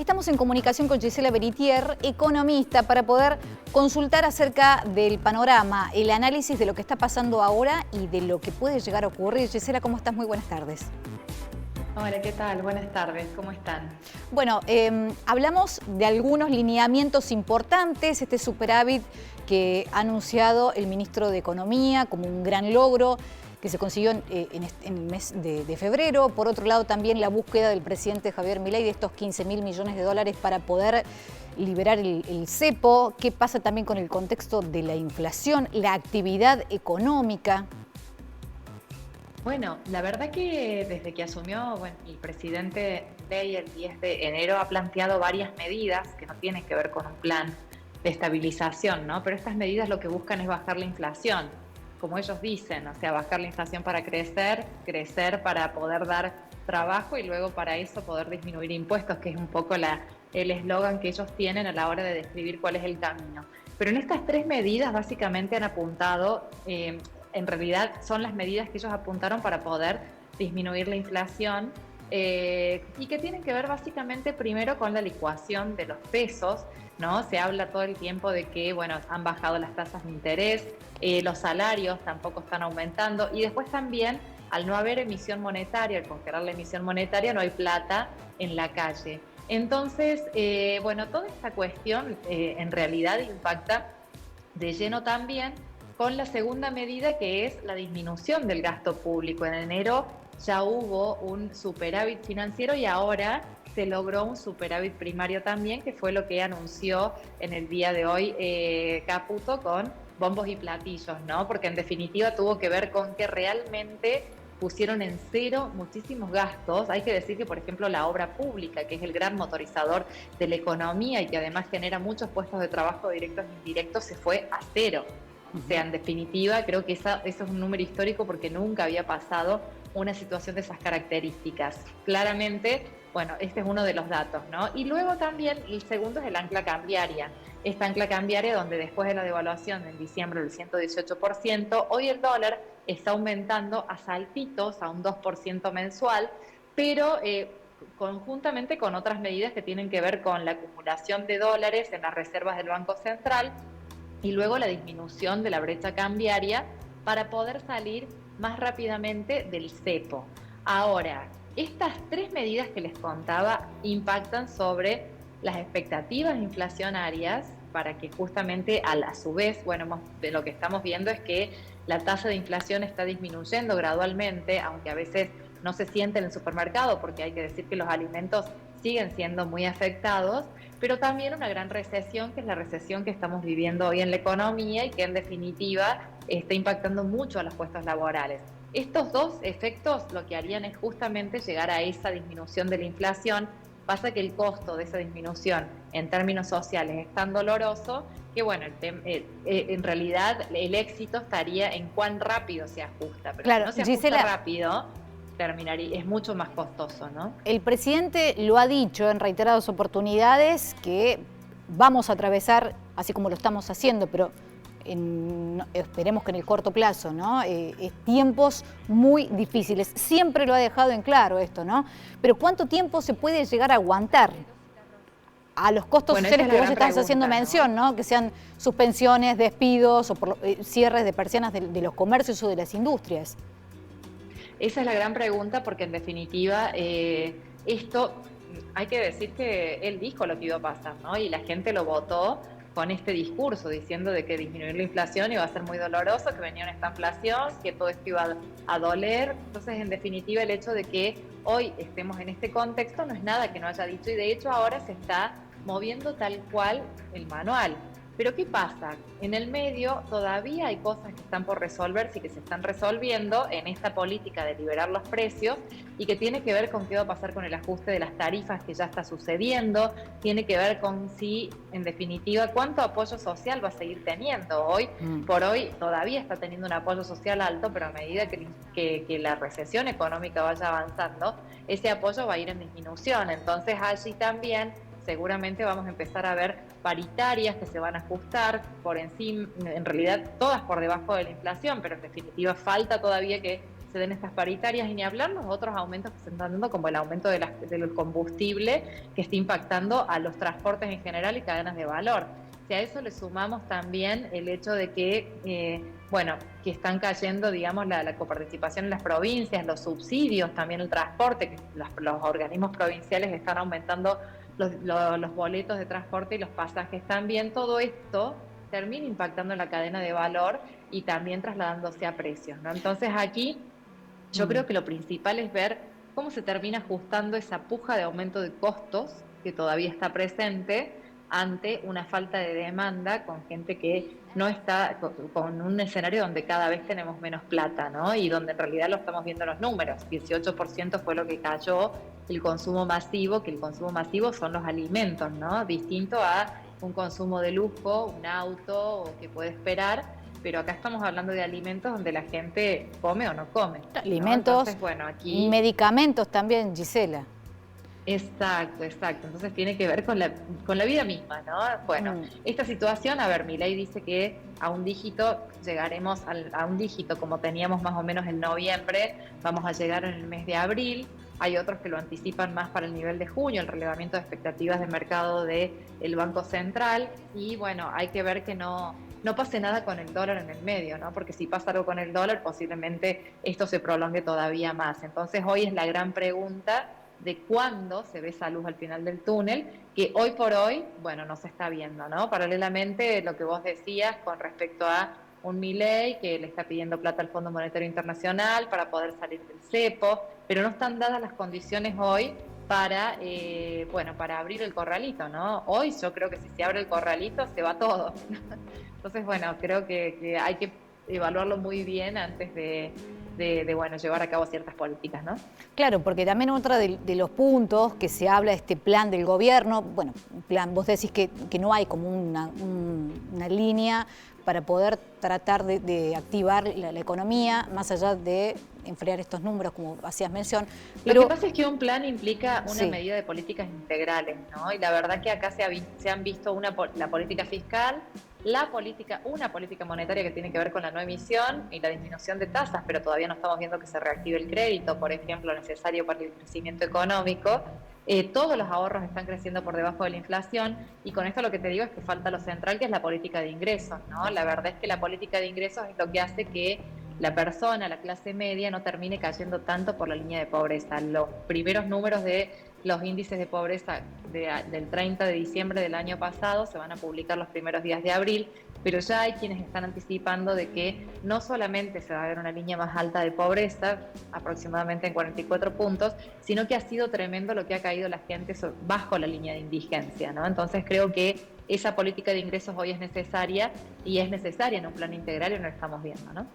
Estamos en comunicación con Gisela Beritier, economista, para poder consultar acerca del panorama, el análisis de lo que está pasando ahora y de lo que puede llegar a ocurrir. Gisela, ¿cómo estás? Muy buenas tardes. Hola, ¿qué tal? Buenas tardes, ¿cómo están? Bueno, hablamos de algunos lineamientos importantes, este superávit que ha anunciado el ministro de Economía como un gran logro que se consiguió en el mes de febrero. Por otro lado, también la búsqueda del presidente Javier Milei de estos 15.000 millones de dólares para poder liberar el cepo. ¿Qué pasa también con el contexto de la inflación, la actividad económica? Bueno, la verdad que desde que asumió el presidente Milei el 10 de enero ha planteado varias medidas que no tienen que ver con un plan de estabilización, ¿no? Pero estas medidas lo que buscan es bajar la inflación, como ellos dicen, o sea, bajar la inflación para crecer para poder dar trabajo y luego para eso poder disminuir impuestos, que es un poco el eslogan que ellos tienen a la hora de describir cuál es el camino. Pero en estas tres medidas básicamente han apuntado, en realidad son las medidas que ellos apuntaron para poder disminuir la inflación y que tienen que ver básicamente primero con la licuación de los pesos, ¿no? Se habla todo el tiempo de que, bueno, han bajado las tasas de interés, los salarios tampoco están aumentando y después también, al no haber emisión monetaria, al congelar la emisión monetaria, no hay plata en la calle. Entonces, bueno, toda esta cuestión en realidad impacta de lleno también con la segunda medida, que es la disminución del gasto público. En enero ya hubo un superávit financiero y ahora se logró un superávit primario también, que fue lo que anunció en el día de hoy Caputo con bombos y platillos, ¿no? Porque en definitiva tuvo que ver con que realmente pusieron en cero muchísimos gastos. Hay que decir que, por ejemplo, la obra pública, que es el gran motorizador de la economía y que además genera muchos puestos de trabajo directos e indirectos, se fue a cero. O sea, en definitiva, creo que eso es un número histórico porque nunca había pasado una situación de esas características. Claramente, bueno, este es uno de los datos, ¿no? Y luego también el segundo es el ancla cambiaria. Esta ancla cambiaria donde después de la devaluación en diciembre del 118%, hoy el dólar está aumentando a saltitos, a un 2% mensual, pero conjuntamente con otras medidas que tienen que ver con la acumulación de dólares en las reservas del Banco Central, y luego la disminución de la brecha cambiaria para poder salir más rápidamente del cepo. Ahora, estas tres medidas que les contaba impactan sobre las expectativas inflacionarias para que justamente a su vez, bueno, de lo que estamos viendo es que la tasa de inflación está disminuyendo gradualmente, aunque a veces no se siente en el supermercado, porque hay que decir que los alimentos siguen siendo muy afectados, pero también una gran recesión, que es la recesión que estamos viviendo hoy en la economía y que en definitiva está impactando mucho a los puestos laborales. Estos dos efectos lo que harían es justamente llegar a esa disminución de la inflación. Pasa que el costo de esa disminución en términos sociales es tan doloroso que, bueno, en realidad el éxito estaría en cuán rápido se ajusta. Pero Claro, si no se ajusta Gisela, rápido, terminaría, es mucho más costoso, ¿no? el presidente lo ha dicho en reiteradas oportunidades que vamos a atravesar, así como lo estamos haciendo, pero esperemos que en el corto plazo, ¿no? Tiempos muy difíciles. Siempre lo ha dejado en claro esto, ¿no? Pero ¿cuánto tiempo se puede llegar a aguantar a los costos sociales que vos estás haciendo mención, ¿no? Que sean suspensiones, despidos o cierres de persianas de los comercios o de las industrias? Esa es la gran pregunta porque en definitiva esto, hay que decir que él dijo lo que iba a pasar, ¿no? Y la gente lo votó con este discurso diciendo de que disminuir la inflación iba a ser muy doloroso, que venía una estanflación, que todo esto iba a doler. Entonces, en definitiva, el hecho de que hoy estemos en este contexto no es nada que no haya dicho y de hecho ahora se está moviendo tal cual el manual. Pero ¿qué pasa? En el medio todavía hay cosas que están por resolverse y que se están resolviendo en esta política de liberar los precios y que tiene que ver con qué va a pasar con el ajuste de las tarifas que ya está sucediendo, tiene que ver con si, en definitiva, cuánto apoyo social va a seguir teniendo. Hoy por hoy todavía está teniendo un apoyo social alto, pero a medida que la recesión económica vaya avanzando, ese apoyo va a ir en disminución. Entonces allí también seguramente vamos a empezar a ver paritarias que se van a ajustar por encima, en realidad todas por debajo de la inflación, pero en definitiva falta todavía que se den estas paritarias, y ni hablar los otros aumentos que se están dando, como el aumento del combustible, que está impactando a los transportes en general y cadenas de valor. Si a eso le sumamos también el hecho de que, que están cayendo, digamos, la coparticipación en las provincias, los subsidios, también el transporte, que los organismos provinciales están aumentando los boletos de transporte y los pasajes también, todo esto termina impactando en la cadena de valor y también trasladándose a precios, ¿no? Entonces aquí yo creo que lo principal es ver cómo se termina ajustando esa puja de aumento de costos que todavía está presente ante una falta de demanda con gente que no está, con un escenario donde cada vez tenemos menos plata, ¿no? Y donde en realidad lo estamos viendo en los números. 18% fue lo que cayó el consumo masivo, que el consumo masivo son los alimentos, ¿no? Distinto a un consumo de lujo, un auto o que puede esperar, pero acá estamos hablando de alimentos donde la gente come o no come, ¿no? Alimentos, entonces, bueno, aquí... medicamentos también, Gisela. Exacto. Entonces tiene que ver con la vida misma, ¿no? Bueno, esta situación, a ver, Milei dice que a un dígito llegaremos a un dígito como teníamos más o menos en noviembre, vamos a llegar en el mes de abril. Hay otros que lo anticipan más para el nivel de junio, el relevamiento de expectativas de mercado del Banco Central. Y bueno, hay que ver que no pase nada con el dólar en el medio, ¿no? Porque si pasa algo con el dólar, posiblemente esto se prolongue todavía más. Entonces hoy es la gran pregunta de cuándo se ve esa luz al final del túnel, que hoy por hoy, bueno, no se está viendo, ¿no? Paralelamente, lo que vos decías con respecto a un Milei que le está pidiendo plata al Fondo Monetario Internacional para poder salir del cepo, pero no están dadas las condiciones hoy para, para abrir el corralito, ¿no? Hoy yo creo que si se abre el corralito se va todo. Entonces, bueno, creo que hay que evaluarlo muy bien antes de llevar a cabo ciertas políticas, ¿no? Claro, porque también otro de los puntos que se habla de este plan del gobierno, bueno, plan, vos decís que no hay como una línea para poder tratar de activar la economía, más allá de enfriar estos números, como hacías mención. Pero lo que pasa es que un plan implica una medida de políticas integrales, ¿no? Y la verdad que acá se han visto la política fiscal, una política monetaria que tiene que ver con la no emisión y la disminución de tasas, pero todavía no estamos viendo que se reactive el crédito, por ejemplo, necesario para el crecimiento económico. Todos los ahorros están creciendo por debajo de la inflación, y con esto lo que te digo es que falta lo central, que es la política de ingresos, ¿no? La verdad es que la política de ingresos es lo que hace que la persona, la clase media, no termine cayendo tanto por la línea de pobreza. Los primeros números de los índices de pobreza del 30 de diciembre del año pasado se van a publicar los primeros días de abril, pero ya hay quienes están anticipando de que no solamente se va a ver una línea más alta de pobreza, aproximadamente en 44 puntos, sino que ha sido tremendo lo que ha caído la gente bajo la línea de indigencia, ¿no? Entonces creo que esa política de ingresos hoy es necesaria, y es necesaria en un plan integral, y no lo estamos viendo, ¿no?